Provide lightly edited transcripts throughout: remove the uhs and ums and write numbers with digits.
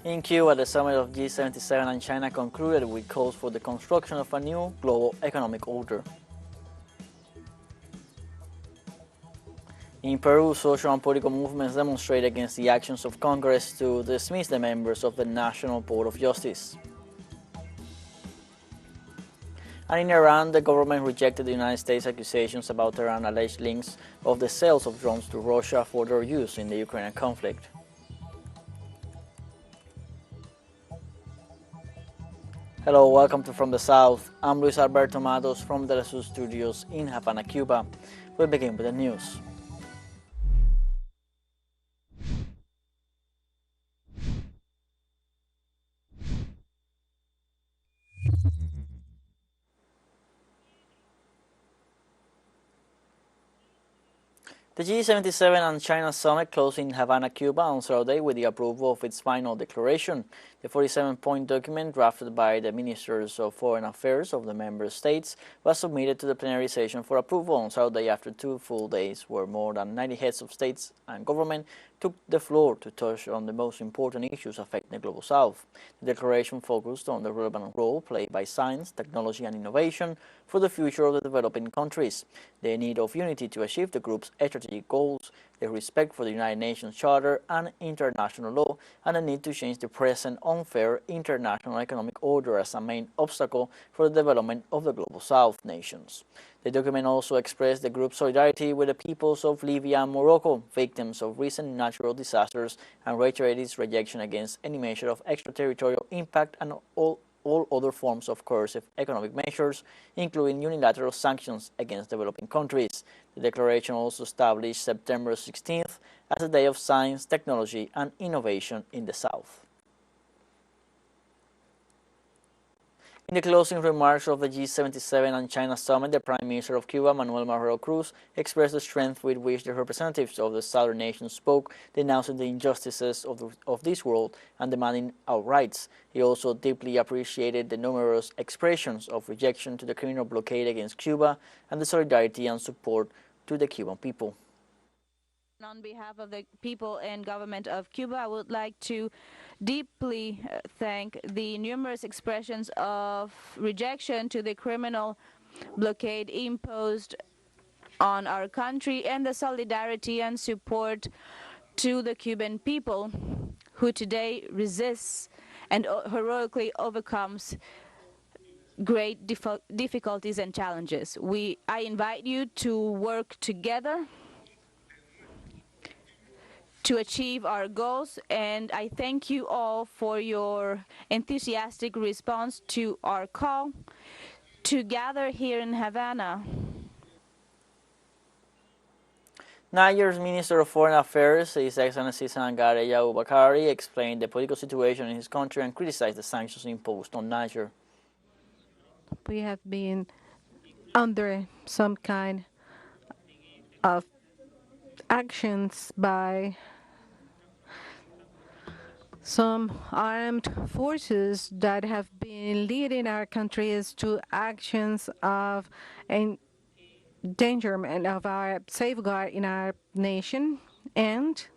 In Cuba, the summit of G77 and China concluded with calls for the construction of a new global economic order. In Peru, social and political movements demonstrate against the actions of Congress to dismiss the members of the National Board of Justice. And in Iran, the government rejected the United States accusations about Tehran's alleged links of the sales of drones to Russia for their use in the Ukrainian conflict. Hello, welcome to From the South. I'm Luis Alberto Matos from the teleSUR studios in Havana, Cuba. We'll begin with the news. The G77 and China Summit closed in Havana, Cuba on Saturday with the approval of its final declaration. The 47-point document, drafted by the Ministers of Foreign Affairs of the member states, was submitted to the plenary session for approval on Saturday after 2 full days, where more than 90 heads of states and government took the floor to touch on the most important issues affecting the Global South. The declaration focused on the relevant role played by science, technology and innovation for the future of the developing countries, the need of unity to achieve the group's strategic goals, the respect for the United Nations Charter and international law, and the need to change the present unfair international economic order as a main obstacle for the development of the Global South nations. The document also expressed the group's solidarity with the peoples of Libya and Morocco, victims of recent natural disasters, and reiterated its rejection against any measure of extraterritorial impact and all other forms of coercive economic measures, including unilateral sanctions against developing countries. The declaration also established September 16th as a day of science, technology, and innovation in the South. In the closing remarks of the G77 and China Summit, the Prime Minister of Cuba, Manuel Marrero Cruz, expressed the strength with which the representatives of the southern nations spoke, denouncing the injustices of this world and demanding our rights. He also deeply appreciated the numerous expressions of rejection to the criminal blockade against Cuba and the solidarity and support to the Cuban people. On behalf of the people and government of Cuba, I would like to deeply thank the numerous expressions of rejection to the criminal blockade imposed on our country and the solidarity and support to the Cuban people who today resists and heroically overcomes great difficulties and challenges. I invite you to work together to achieve our goals, and I thank you all for your enthusiastic response to our call to gather here in Havana. Niger's Minister of Foreign Affairs, His Excellency Sangare Yaubakari, explained the political situation in his country and criticized the sanctions imposed on Niger. We have been under some kind of actions by some armed forces that have been leading our countries to actions of endangerment of our safeguard in our nation and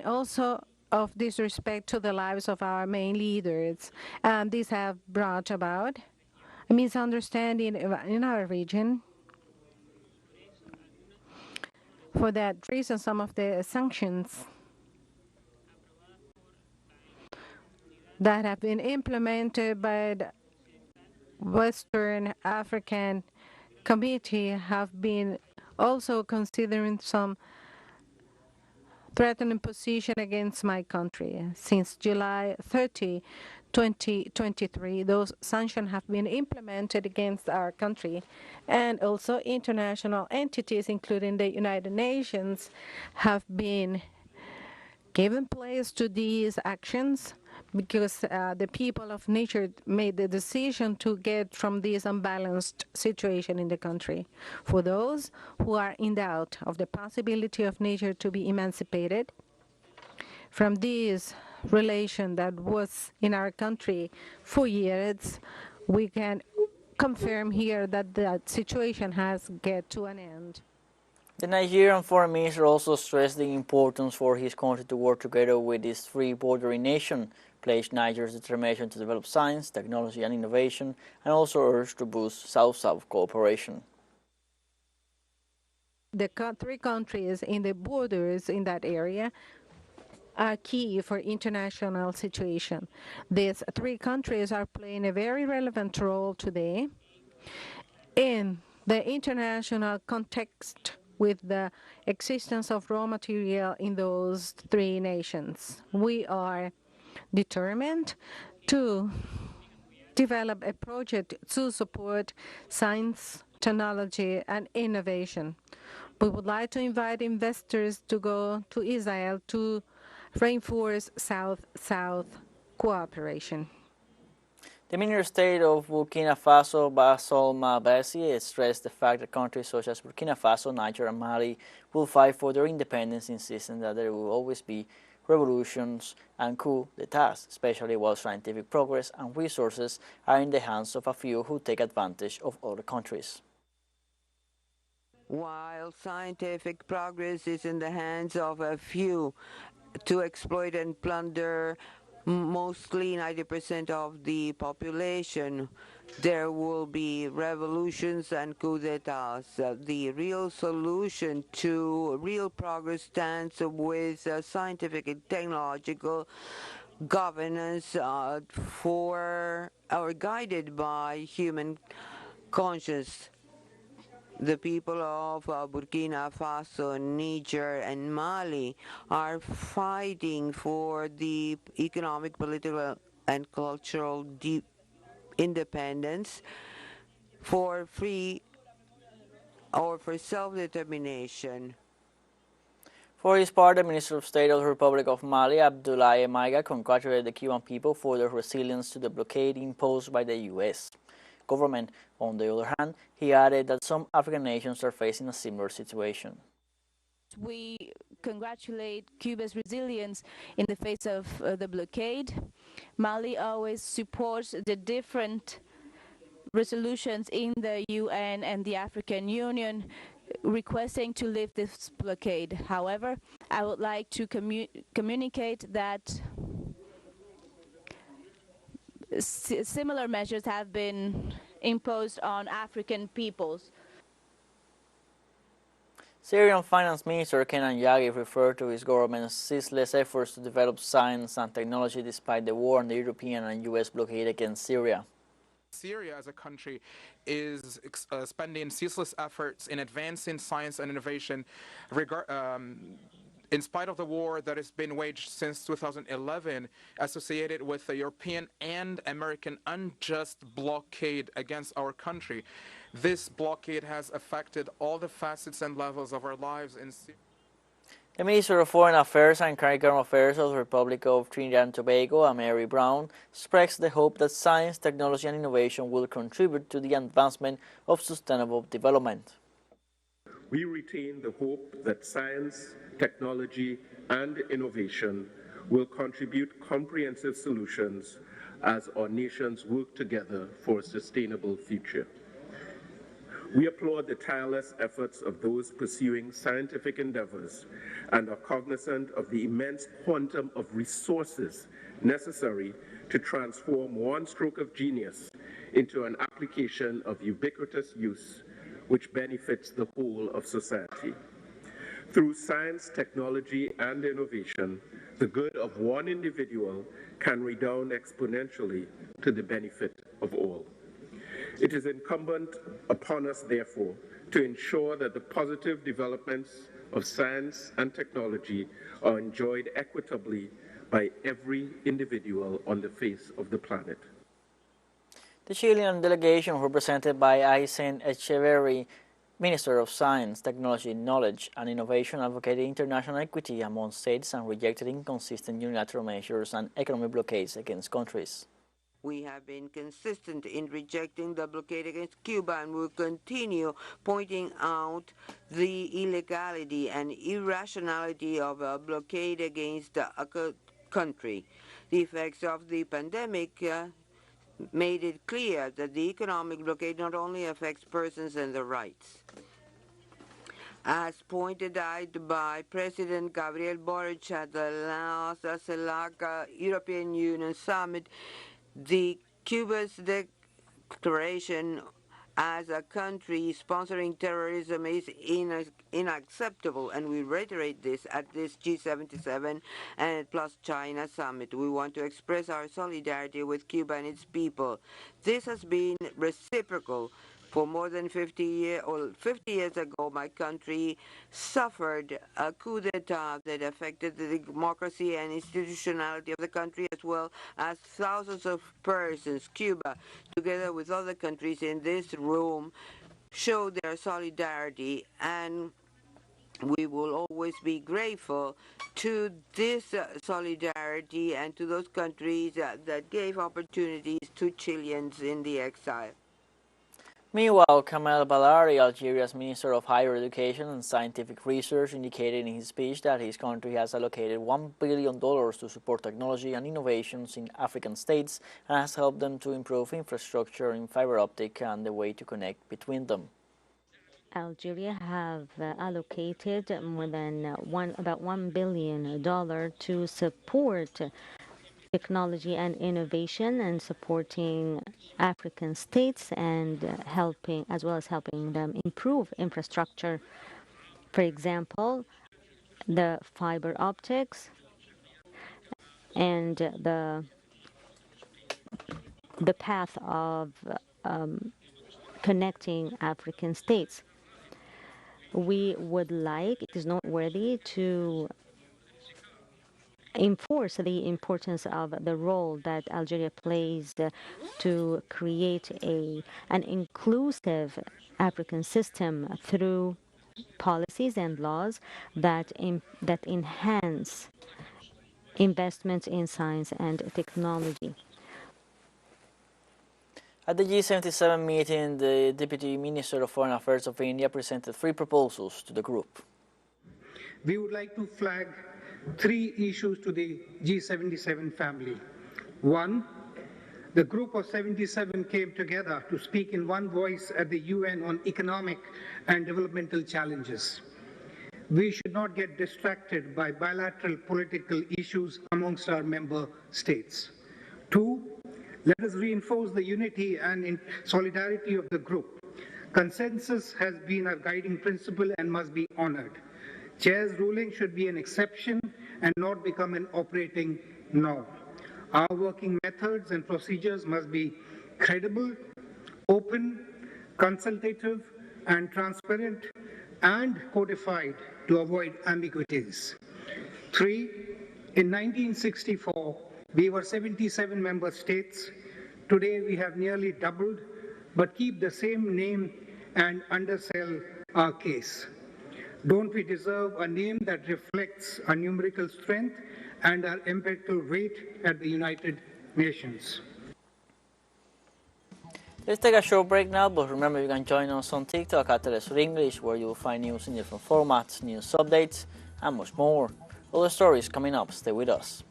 also of disrespect to the lives of our main leaders. And these have brought about a misunderstanding in our region. For that reason, some of the sanctions that have been implemented by the Western African Committee have been also considering some threatening position against my country. Since July 30, 2023, those sanctions have been implemented against our country, and also international entities, including the United Nations, have been given place to these actions because the people of nature made the decision to get from this unbalanced situation in the country. For those who are in doubt of the possibility of nature to be emancipated from this relation that was in our country for years, we can confirm here that the situation has get to an end. The Nigerian foreign minister also stressed the importance for his country to work together with this free bordering nation, pledged Niger's determination to develop science, technology and innovation, and also urged to boost South-South cooperation. The three countries in the borders in that area are key for international situation. These three countries are playing a very relevant role today in the international context with the existence of raw material in those three nations. We are determined to develop a project to support science, technology, and innovation. We would like to invite investors to go to Israel to reinforce South-South cooperation. The Minister of State of Burkina Faso, Basolma Bessi, stressed the fact that countries such as Burkina Faso, Niger, and Mali will fight for their independence, insisting that there will always be revolutions and coups d'etat, especially while scientific progress and resources are in the hands of a few who take advantage of other countries. While scientific progress is in the hands of a few to exploit and plunder mostly 90% of the population, there will be revolutions and coups d'etat. The real solution to real progress stands with scientific and technological governance or guided by human conscience. The people of Burkina Faso, Niger, and Mali are fighting for the economic, political, and cultural independence, for free or for self-determination. For his part, the Minister of State of the Republic of Mali, Abdoulaye Maiga, congratulated the Cuban people for their resilience to the blockade imposed by the U.S. government. On the other hand, he added that some African nations are facing a similar situation. We congratulate Cuba's resilience in the face of the blockade. Mali always supports the different resolutions in the UN and the African Union requesting to lift this blockade. However, I would like to communicate that similar measures have been imposed on African peoples. Syrian Finance Minister Kenan Yagi referred to his government's ceaseless efforts to develop science and technology despite the war and the European and U.S. blockade against Syria. Syria as a country is spending ceaseless efforts in advancing science and innovation in spite of the war that has been waged since 2011 associated with the European and American unjust blockade against our country. This blockade has affected all the facets and levels of our lives in Syria. The Minister of Foreign Affairs and Curriculum Affairs of the Republic of Trinidad and Tobago, Mary Brown, expressed the hope that science, technology and innovation will contribute to the advancement of sustainable development. We retain the hope that science, technology and innovation will contribute comprehensive solutions as our nations work together for a sustainable future. We applaud the tireless efforts of those pursuing scientific endeavors and are cognizant of the immense quantum of resources necessary to transform one stroke of genius into an application of ubiquitous use which benefits the whole of society. Through science, technology, and innovation, the good of one individual can redound exponentially to the benefit of all. It is incumbent upon us, therefore, to ensure that the positive developments of science and technology are enjoyed equitably by every individual on the face of the planet. The Chilean delegation, represented by Aysen Echeverry, Minister of Science, Technology, Knowledge and Innovation, advocated international equity among states and rejected inconsistent unilateral measures and economic blockades against countries. We have been consistent in rejecting the blockade against Cuba and will continue pointing out the illegality and irrationality of a blockade against a country. The effects of the pandemic made it clear that the economic blockade not only affects persons and their rights, As pointed out by President Gabriel Boric at the last CELAC European Union Summit, the Cuba's declaration as a country sponsoring terrorism is unacceptable, and we reiterate this at this G77 and plus China Summit. We want to express our solidarity with Cuba and its people. This has been reciprocal. For more than 50 years, or 50 years ago, my country suffered a coup d'etat that affected the democracy and institutionality of the country, as well as thousands of persons. Cuba, together with other countries in this room, showed their solidarity, and we will always be grateful to this solidarity and to those countries that gave opportunities to Chileans in the exile. Meanwhile, Kamel Balari, Algeria's Minister of Higher Education and Scientific Research, indicated in his speech that his country has allocated $1 billion to support technology and innovations in African states and has helped them to improve infrastructure in fiber optic and the way to connect between them. Algeria have allocated more than about $1 billion to support technology and innovation and supporting African states and helping, as well as helping them improve infrastructure. For example, the fiber optics and the path of connecting African states. We would like, it is noteworthy to enforce the importance of the role that Algeria plays to create an inclusive African system through policies and laws that enhance investments in science and technology. At the G77 meeting, the Deputy Minister of Foreign Affairs of India presented 3 proposals to the group. We would like to flag 3 issues to the G77 family. 1, the group of 77 came together to speak in one voice at the UN on economic and developmental challenges. We should not get distracted by bilateral political issues amongst our member states. 2, let us reinforce the unity and solidarity of the group. Consensus has been our guiding principle and must be honored. Chair's ruling should be an exception and not become an operating norm. Our working methods and procedures must be credible, open, consultative, and transparent, and codified to avoid ambiguities. 3, in 1964, we were 77 member states. Today we have nearly doubled, but keep the same name and undersell our case. Don't we deserve a name that reflects our numerical strength and our empirical weight at the United Nations? Let's take a short break now, but remember you can join us on TikTok at teleSUR English, where you will find news in different formats, news updates, and much more. Other stories coming up. Stay with us.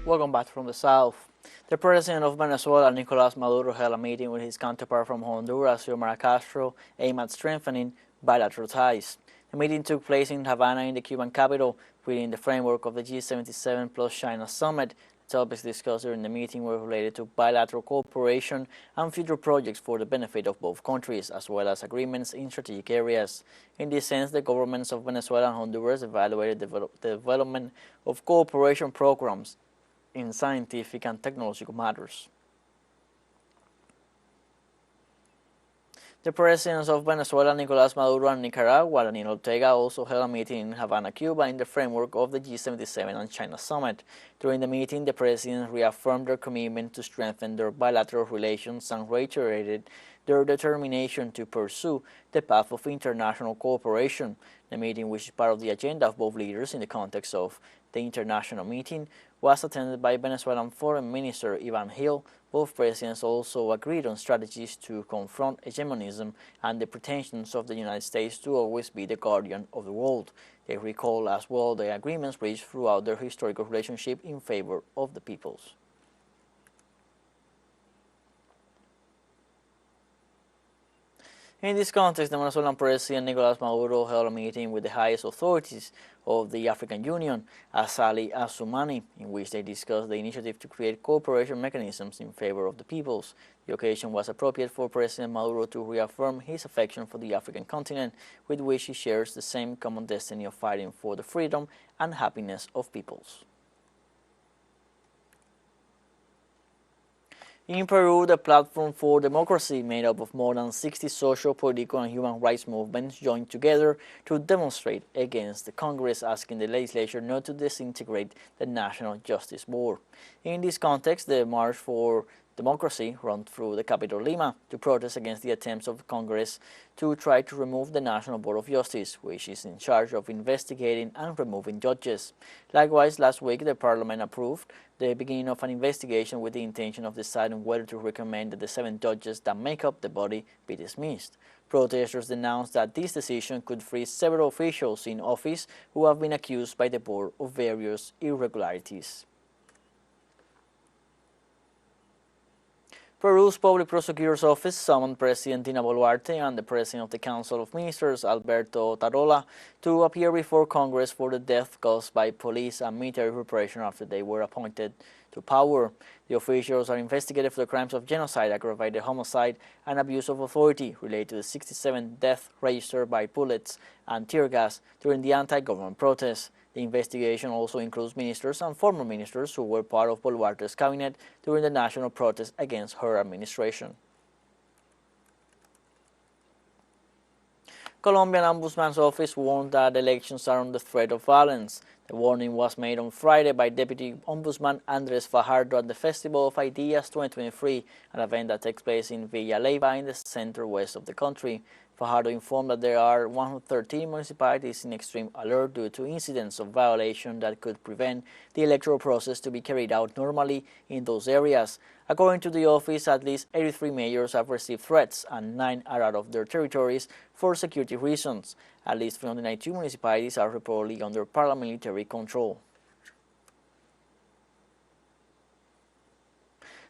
Welcome back from the South. The president of Venezuela, Nicolás Maduro, held a meeting with his counterpart from Honduras, Xiomara Castro, aimed at strengthening bilateral ties. The meeting took place in Havana, in the Cuban capital, within the framework of the G77 plus China Summit. The topics discussed during the meeting were related to bilateral cooperation and future projects for the benefit of both countries, as well as agreements in strategic areas. In this sense, the governments of Venezuela and Honduras evaluated the development of cooperation programs in scientific and technological matters. The presidents of Venezuela, Nicolás Maduro, and Nicaragua, Daniel Ortega, also held a meeting in Havana, Cuba, in the framework of the G77 and China Summit. During the meeting, the presidents reaffirmed their commitment to strengthen their bilateral relations and reiterated their determination to pursue the path of international cooperation. The meeting, which is part of the agenda of both leaders in the context of The international meeting was attended by Venezuelan Foreign Minister Ivan Gil. Both presidents also agreed on strategies to confront hegemonism and the pretensions of the United States to always be the guardian of the world. They recall as well the agreements reached throughout their historical relationship in favor of the peoples. In this context, the Venezuelan President Nicolas Maduro held a meeting with the highest authorities of the African Union, Azali Assoumani, in which they discussed the initiative to create cooperation mechanisms in favor of the peoples. The occasion was appropriate for President Maduro to reaffirm his affection for the African continent, with which he shares the same common destiny of fighting for the freedom and happiness of peoples. In Peru, the Platform for Democracy, made up of more than 60 social, political, and human rights movements, joined together to demonstrate against the Congress, asking the legislature not to disintegrate the National Justice Board. In this context, the March for Democracy ran through the capital Lima to protest against the attempts of Congress to try to remove the National Board of Justice, which is in charge of investigating and removing judges. Likewise, last week the Parliament approved the beginning of an investigation with the intention of deciding whether to recommend that the 7 judges that make up the body be dismissed. Protesters denounced that this decision could free several officials in office who have been accused by the board of various irregularities. Peru's Public Prosecutor's Office summoned President Dina Boluarte and the President of the Council of Ministers, Alberto Tarola, to appear before Congress for the death caused by police and military repression after they were appointed to power. The officials are investigated for the crimes of genocide, aggravated homicide, and abuse of authority related to the 67 deaths registered by bullets and tear gas during the anti-government protests. The investigation also includes ministers and former ministers who were part of Boluarte's cabinet during the national protest against her administration. Colombian Ombudsman's office warned that elections are under threat of violence. The warning was made on Friday by Deputy Ombudsman Andres Fajardo at the Festival of Ideas 2023, an event that takes place in Villa Leyva in the center-west of the country. Fajardo informed that there are 113 municipalities in extreme alert due to incidents of violation that could prevent the electoral process to be carried out normally in those areas. According to the office, at least 83 mayors have received threats and 9 are out of their territories for security reasons. At least 392 municipalities are reportedly under paramilitary control.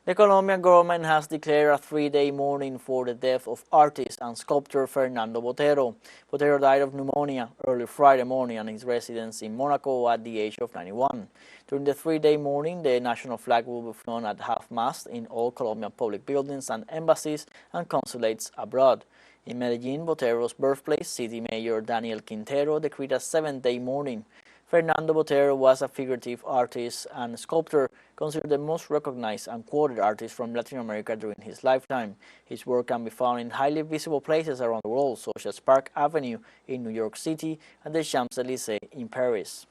The Colombian government has declared a 3-day mourning for the death of artist and sculptor Fernando Botero. Botero died of pneumonia early Friday morning at his residence in Monaco at the age of 91. During the 3-day mourning, the national flag will be flown at half-mast in all Colombian public buildings and embassies and consulates abroad. In Medellin, Botero's birthplace, City Mayor Daniel Quintero decreed a 7-day mourning. Fernando Botero was a figurative artist and sculptor, considered the most recognized and quoted artist from Latin America during his lifetime. His work can be found in highly visible places around the world, such as Park Avenue in New York City and the Champs-Élysées in Paris.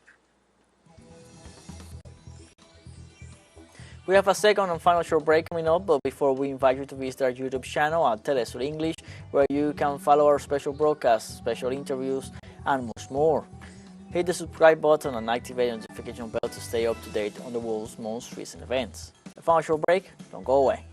We have a second and final short break coming up, but before we invite you to visit our YouTube channel at teleSUR English, where you can follow our special broadcasts, special interviews, and much more. Hit the subscribe button and activate the notification bell to stay up to date on the world's most recent events. A final short break, don't go away.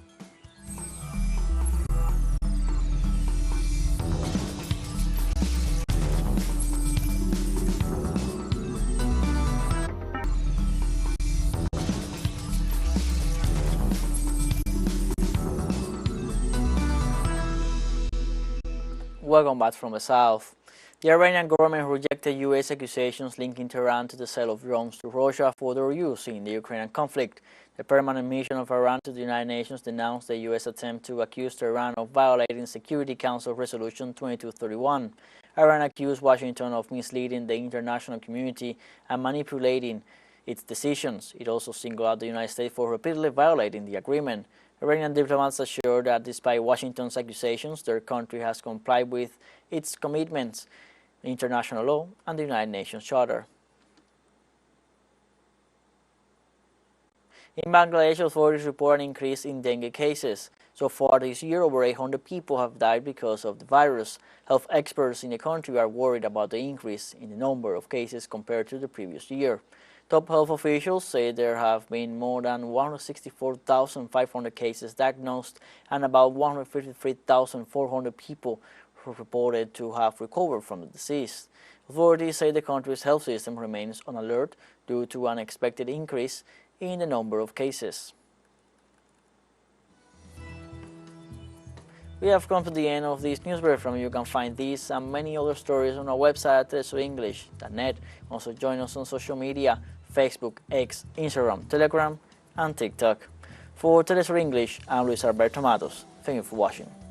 Welcome back from the South. The Iranian government rejected U.S. accusations linking Tehran to the sale of drones to Russia for their use in the Ukrainian conflict. The permanent mission of Iran to the United Nations denounced the U.S. attempt to accuse Tehran of violating Security Council Resolution 2231. Iran accused Washington of misleading the international community and manipulating its decisions. It also singled out the United States for repeatedly violating the agreement. Iranian diplomats assured that despite Washington's accusations, their country has complied with its commitments, international law, and the United Nations Charter. In Bangladesh, authorities report an increase in dengue cases. So far this year, over 800 people have died because of the virus. Health experts in the country are worried about the increase in the number of cases compared to the previous year. Top health officials say there have been more than 164,500 cases diagnosed and about 153,400 people who reported to have recovered from the disease. Authorities say the country's health system remains on alert due to an expected increase in the number of cases. We have come to the end of this news briefing. You can find these and many other stories on our website at telesurenglish.net. Also join us on social media, Facebook, X, Instagram, Telegram, and TikTok. For TeleSUR English, I'm Luis Alberto Matos. Thank you for watching.